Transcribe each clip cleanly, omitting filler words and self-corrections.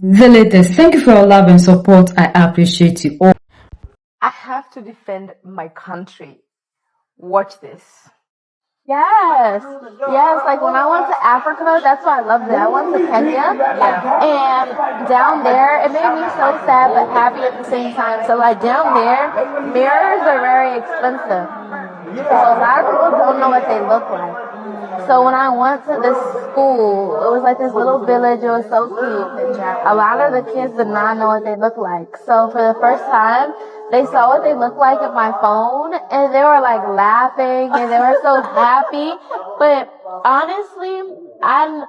The latest. Thank you for your love and support. I appreciate you all. I have to defend my country. Watch this. Yes, yes. Like when I went to Africa, that's why I loved it. I went to Kenya, and down there, it made me so sad but happy at the same time. So like down there, mirrors are very expensive. So a lot of people don't know what they look like. So when I went to this school, it was like this little village. It was so cute. A lot of the kids did not know what they looked like. So for the first time, they saw what they looked like in my phone, and they were like laughing, and they were so happy. But honestly, I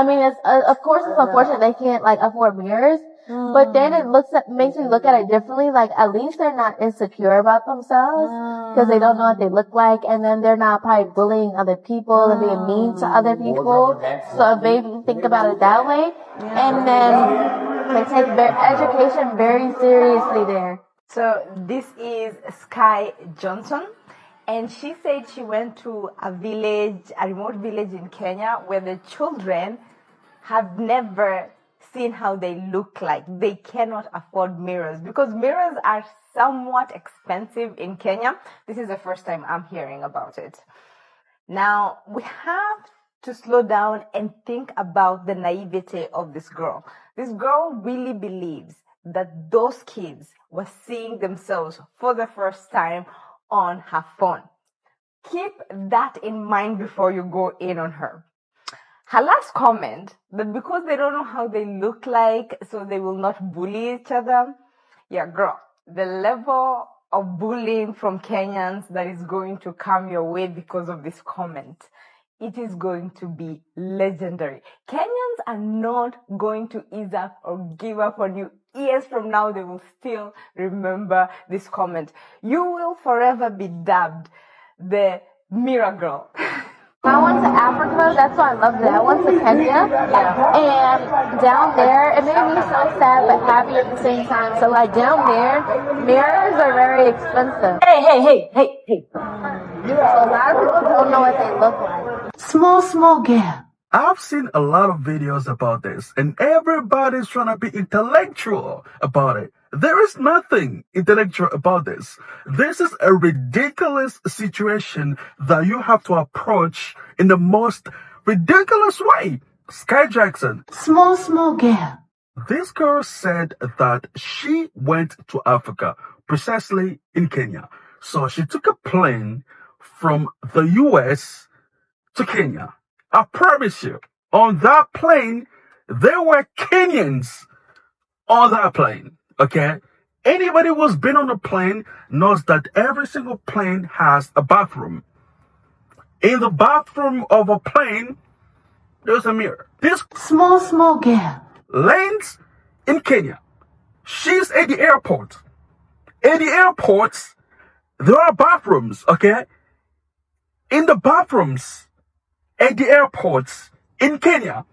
mean, it's of course it's unfortunate they can't like afford mirrors. But then makes me look at it differently. Like at least they're not insecure about themselves because they don't know what they look like, and then they're not probably bullying other people and being mean to other people. So maybe think about it that way, and then they take their education very seriously there. So this is Sky Johnson, and she said she went to a remote village in Kenya, where the children have never seen how they look like. They cannot afford mirrors because mirrors are somewhat expensive in Kenya. This is the first time I'm hearing about it. Now, we have to slow down and think about the naivety of this girl. This girl really believes that those kids were seeing themselves for the first time on her phone. Keep that in mind before you go in on her. Her last comment, that because they don't know how they look like, so they will not bully each other. Yeah, girl, the level of bullying from Kenyans that is going to come your way because of this comment, it is going to be legendary. Kenyans are not going to ease up or give up on you. Years from now, they will still remember this comment. You will forever be dubbed the Mirror Girl. I went to Africa, that's why I loved it. I went to Kenya, and down there, it made me so sad but happy at the same time. So like down there, mirrors are very expensive. Hey. So a lot of people don't know what they look like. Small girl. I've seen a lot of videos about this, and everybody's trying to be intellectual about it. There is nothing intellectual about this. This is a ridiculous situation that you have to approach in the most ridiculous way. Sky Jackson. Small girl. This girl said that she went to Africa, precisely in Kenya. So she took a plane from the US to Kenya. I promise you, on that plane, there were Kenyans on that plane, okay? Anybody who's been on a plane knows that every single plane has a bathroom. In the bathroom of a plane, there's a mirror. This Small girl. lands in Kenya. She's at the airport. At the airports, there are bathrooms, okay? In the bathrooms at the airports in Kenya,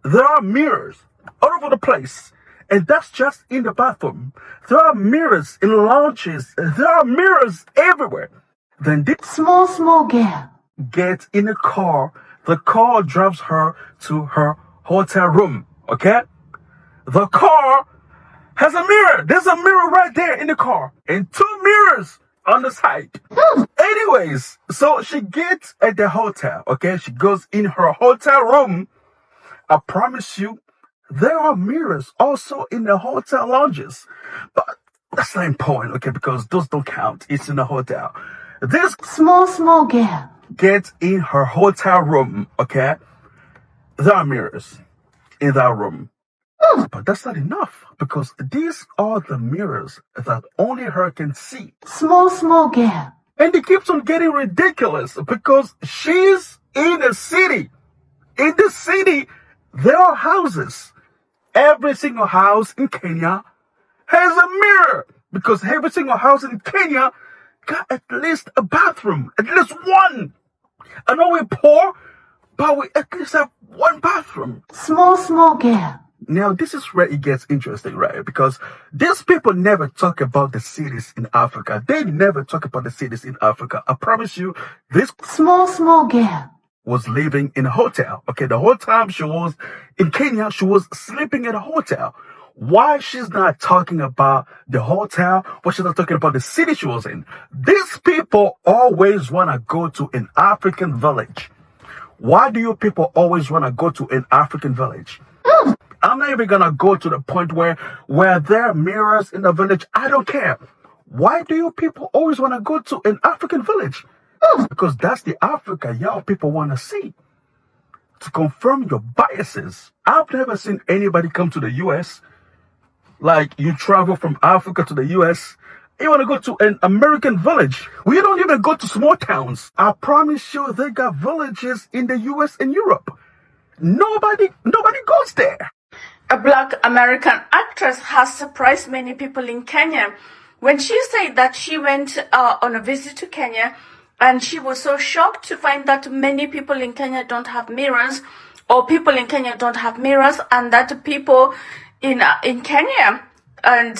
there are mirrors all over the place. And that's just in the bathroom. There are mirrors in lounges. There are mirrors everywhere. Then this Small girl. gets in a car. The car drives her to her hotel room, okay? The car has a mirror. There's a mirror right there in the car. And 2 mirrors on the side. Anyways, so she gets at the hotel, okay? She goes in her hotel room. I promise you, there are mirrors also in the hotel lounges. But that's not important, okay? Because those don't count. It's in the hotel. This Small girl. gets in her hotel room, okay? There are mirrors in that room. But that's not enough, because these are the mirrors that only her can see. Small girl. And it keeps on getting ridiculous because she's in a city. In the city, there are houses. Every single house in Kenya has a mirror because every single house in Kenya got at least a bathroom, at least one. I know we're poor, but we at least have one bathroom. Small girl. Now, this is where it gets interesting, right? Because these people never talk about the cities in Africa. They never talk about the cities in Africa. I promise you, this Small girl. was living in a hotel. Okay, the whole time she was in Kenya, she was sleeping in a hotel. Why she's not talking about the hotel? Why she's not talking about the city she was in? These people always want to go to an African village. Why do you people always want to go to an African village? I'm not even gonna go to the point where there are mirrors in the village. I don't care. Why do you people always want to go to an African village? Because that's the Africa y'all people want to see. To confirm your biases. I've never seen anybody come to the US. Like, you travel from Africa to the US, you want to go to an American village. We don't even go to small towns. I promise you, they got villages in the US and Europe. Nobody goes there. A Black American actress has surprised many people in Kenya when she said that she went on a visit to Kenya, and she was so shocked to find that many people in Kenya don't have mirrors, or people in Kenya don't have mirrors, and that people in Kenya and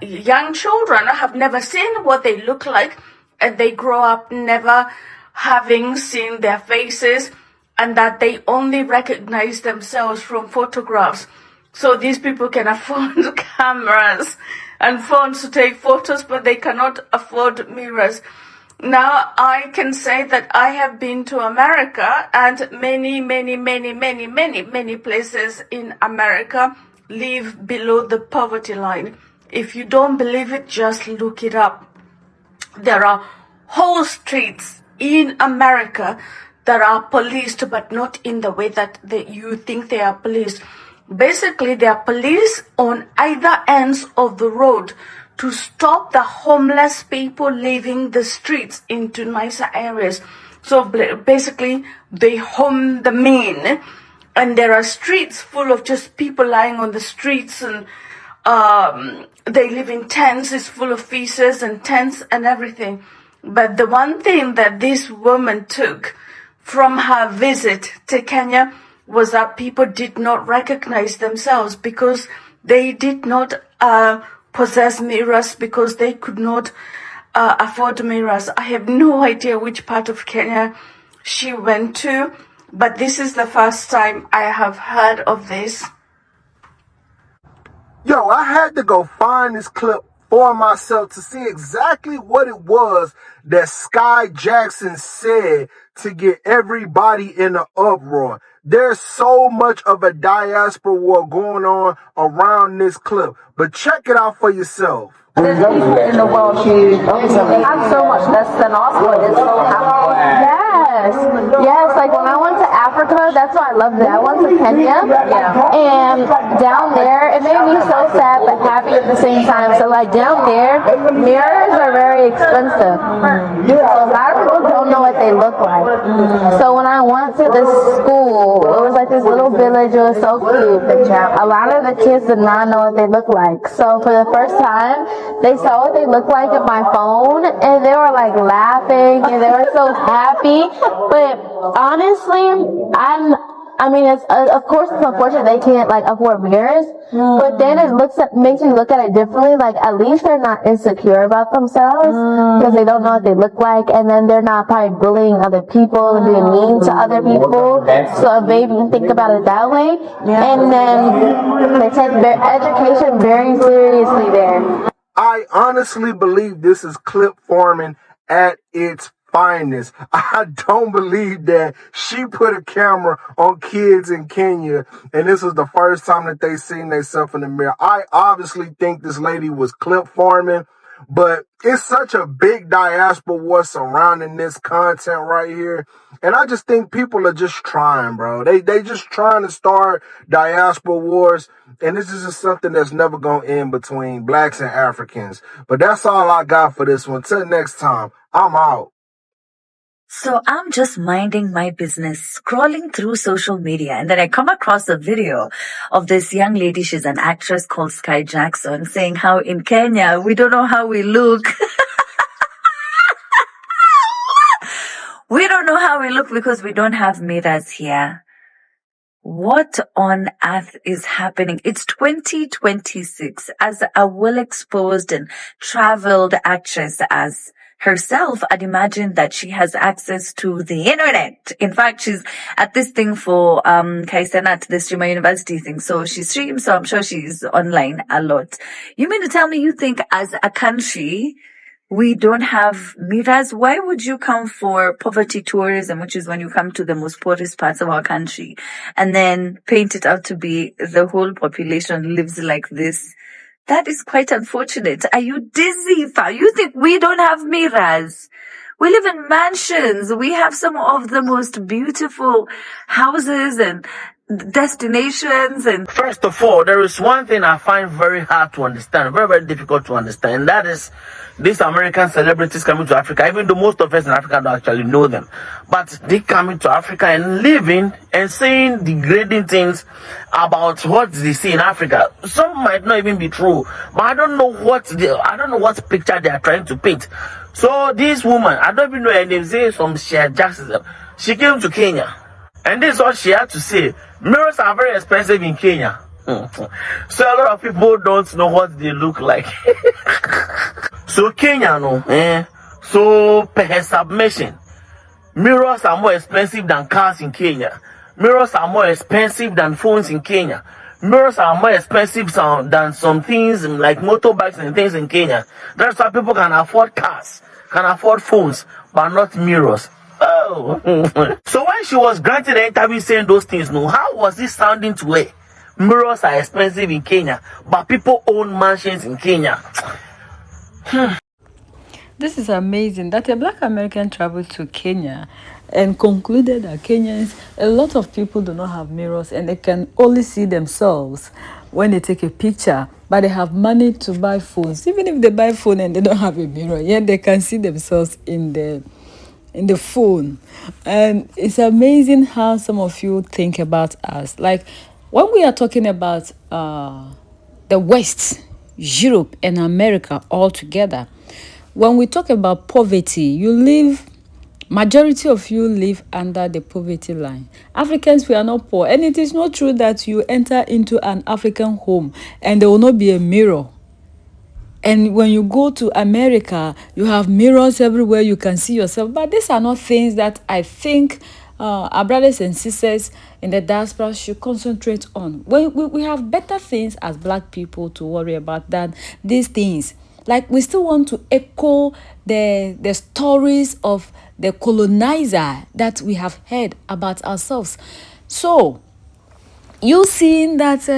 young children have never seen what they look like, and they grow up never having seen their faces, and that they only recognize themselves from photographs. So these people can afford cameras and phones to take photos, but they cannot afford mirrors. Now, I can say that I have been to America, and many places in America live below the poverty line. If you don't believe it, just look it up. There are whole streets in America that are policed, but not in the way that you think they are policed. Basically, they are police on either ends of the road to stop the homeless people leaving the streets into nicer areas. So basically, they home the men, and there are streets full of just people lying on the streets, and they live in tents. It's full of feces and tents and everything. But the one thing that this woman took from her visit to Kenya was that people did not recognize themselves because they did not possess mirrors, because they could not afford mirrors. I have no idea which part of Kenya she went to, but this is the first time I have heard of this. Yo, I had to go find this clip for myself to see exactly what it was that Sky Jackson said to get everybody in an uproar. There's so much of a diaspora war going on around this clip, but check it out for yourself. There's people in the world who have so much less than us, but it's so happy. Yes, like when I went to Africa, that's why I loved it. I went to Kenya, and down there, it made me so sad but happy at the same time. So like down there, mirrors are very expensive. So a lot of people don't know what they look like. So when I went to this school, it was like this little village. It was so cute. A lot of the kids did not know what they looked like. So for the first time, they saw what they looked like in my phone, and they were like laughing, and they were so happy. But honestly, I mean, it's of course it's unfortunate they can't like afford mirrors, but then it makes me look at it differently. Like at least they're not insecure about themselves because they don't know what they look like, and then they're not probably bullying other people and being mean to other people. So maybe think about it that way, and then they take their education very seriously there. I honestly believe this is clip farming at its finest. I don't believe that she put a camera on kids in Kenya and this was the first time that they seen themselves in the mirror. I obviously think this lady was clip farming, but it's such a big diaspora war surrounding this content right here. And I just think people are just trying, bro. They just trying to start diaspora wars. And this is just something that's never going to end between blacks and Africans. But that's all I got for this one. Till next time, I'm out. So I'm just minding my business, scrolling through social media, and then I come across a video of this young lady. She's an actress called Sky Jackson, saying how in Kenya, we don't know how we look. We don't know how we look because we don't have mirrors here. What on earth is happening? It's 2026. As a well-exposed and traveled actress as herself, I'd imagine that she has access to the internet. In fact, she's at this thing for Kaisenat, the streamer university thing. So she streams, so I'm sure she's online a lot. You mean to tell me you think as a country we don't have mirrors? Why would you come for poverty tourism, which is when you come to the most poorest parts of our country, and then paint it out to be the whole population lives like this? That is quite unfortunate. Are you dizzy, Fa? You think we don't have mirrors? We live in mansions. We have some of the most beautiful houses and destinations. And First of all, there is one thing I find very hard to understand, very, very difficult to understand, and that is these American celebrities coming to Africa, even though most of us in Africa don't actually know them. But they coming to Africa and living and saying degrading things about what they see in Africa. Some might not even be true, but I don't know what picture they are trying to paint. So this woman, I don't even know her name, say some Shea Jackson. She came to Kenya. And this is what she had to say. Mirrors are very expensive in Kenya. So a lot of people don't know what they look like. So Kenya, so per her submission, mirrors are more expensive than cars in Kenya. Mirrors are more expensive than phones in Kenya. Mirrors are more expensive than some things like motorbikes and things in Kenya. That's why people can afford cars, can afford phones, but not mirrors. Oh. So when she was granted an interview saying those things, how was it sounding to her? Mirrors are expensive in Kenya, but people own mansions in Kenya. This is amazing that a black American traveled to Kenya and concluded that Kenyans, a lot of people do not have mirrors and they can only see themselves when they take a picture, but they have money to buy phones. Even if they buy phone and they don't have a mirror, yet they can see themselves in the phone. And it's amazing how some of you think about us. Like when we are talking about the West, Europe and America all together, when we talk about poverty, majority of you live under the poverty line. Africans, we are not poor. And it is not true that you enter into an African home and there will not be a mirror. And when you go to America, you have mirrors everywhere, you can see yourself. But these are not things that I think our brothers and sisters in the diaspora should concentrate on. We have better things as black people to worry about than these things. Like we still want to echo the stories of the colonizer that we have heard about ourselves. So you seeing that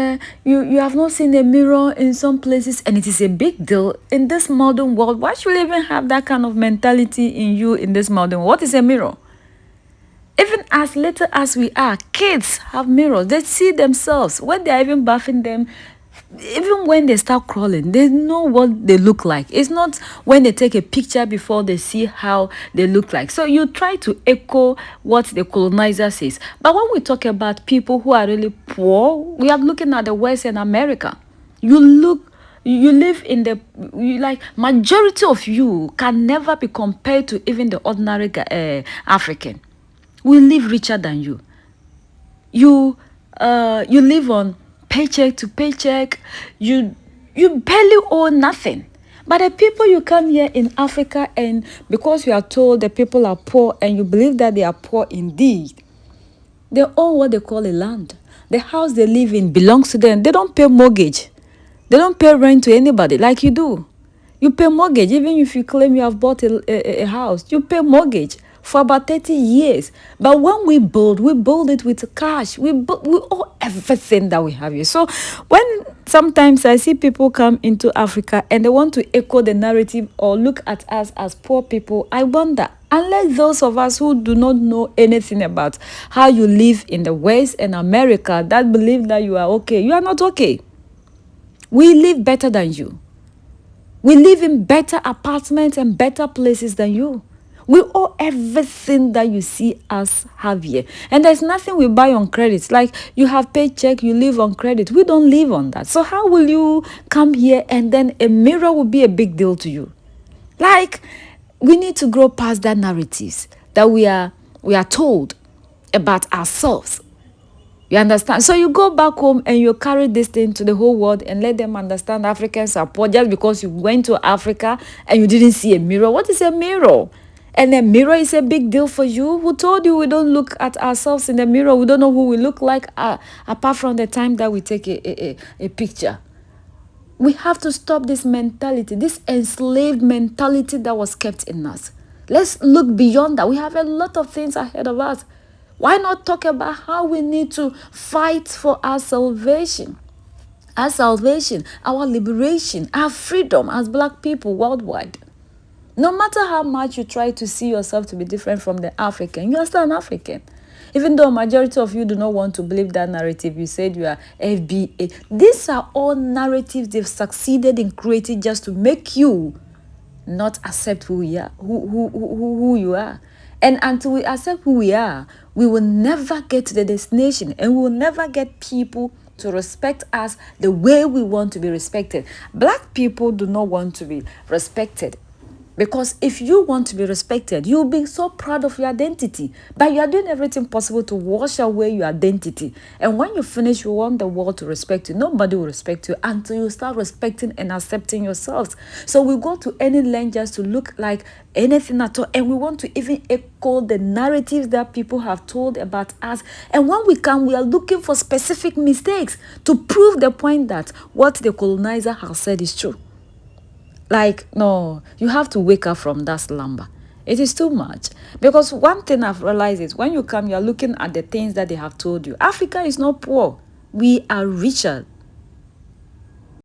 you have not seen a mirror in some places and it is a big deal in this modern world. Why should you even have that kind of mentality in you in this modern world? What is a mirror? Even as little as we are, kids have mirrors. They see themselves when they are even bathing them. Even when they start crawling, they know what they look like. It's not when they take a picture before they see how they look like. So you try to echo what the colonizer says. But when we talk about people who are really poor, we are looking at the West and America. You live in majority of you can never be compared to even the ordinary African. We live richer than you. You live on paycheck to paycheck. You barely own nothing. But the people you come here in Africa, and because you are told the people are poor and you believe that they are poor indeed, they own what they call a land. The house they live in belongs to them. They don't pay mortgage. They don't pay rent to anybody like you do. You pay mortgage even if you claim you have bought a house. You pay mortgage for about 30 years. But when we build it with cash. We owe everything that we have here. So when sometimes I see people come into Africa and they want to echo the narrative or look at us as poor people, I wonder, unless those of us who do not know anything about how you live in the West and America that believe that you are okay, you are not okay. We live better than you. We live in better apartments and better places than you. We owe everything that you see us have here. And there's nothing we buy on credit. Like you have paycheck, you live on credit. We don't live on that. So how will you come here and then a mirror will be a big deal to you? Like we need to grow past that narratives that we are told about ourselves. You understand? So you go back home and you carry this thing to the whole world and let them understand Africans are poor just because you went to Africa and you didn't see a mirror. What is a mirror? And a mirror is a big deal for you. Who told you we don't look at ourselves in the mirror? We don't know who we look like apart from the time that we take a picture. We have to stop this mentality, this enslaved mentality that was kept in us. Let's look beyond that. We have a lot of things ahead of us. Why not talk about how we need to fight for our salvation? Our liberation, our freedom as Black people worldwide. No matter how much you try to see yourself to be different from the African, you are still an African. Even though majority of you do not want to believe that narrative, you said you are FBA. These are all narratives they've succeeded in creating just to make you not accept who you are, who you are. And until we accept who we are, we will never get to the destination, and we will never get people to respect us the way we want to be respected. Black people do not want to be respected. Because if you want to be respected, you'll be so proud of your identity. But you are doing everything possible to wash away your identity. And when you finish, you want the world to respect you. Nobody will respect you until you start respecting and accepting yourselves. So we go to any length just to look like anything at all. And we want to even echo the narratives that people have told about us. And when we come, we are looking for specific mistakes to prove the point that what the colonizer has said is true. Like, no, you have to wake up from that slumber. It is too much. Because one thing I've realized is when you come, you're looking at the things that they have told you. Africa is not poor. We are richer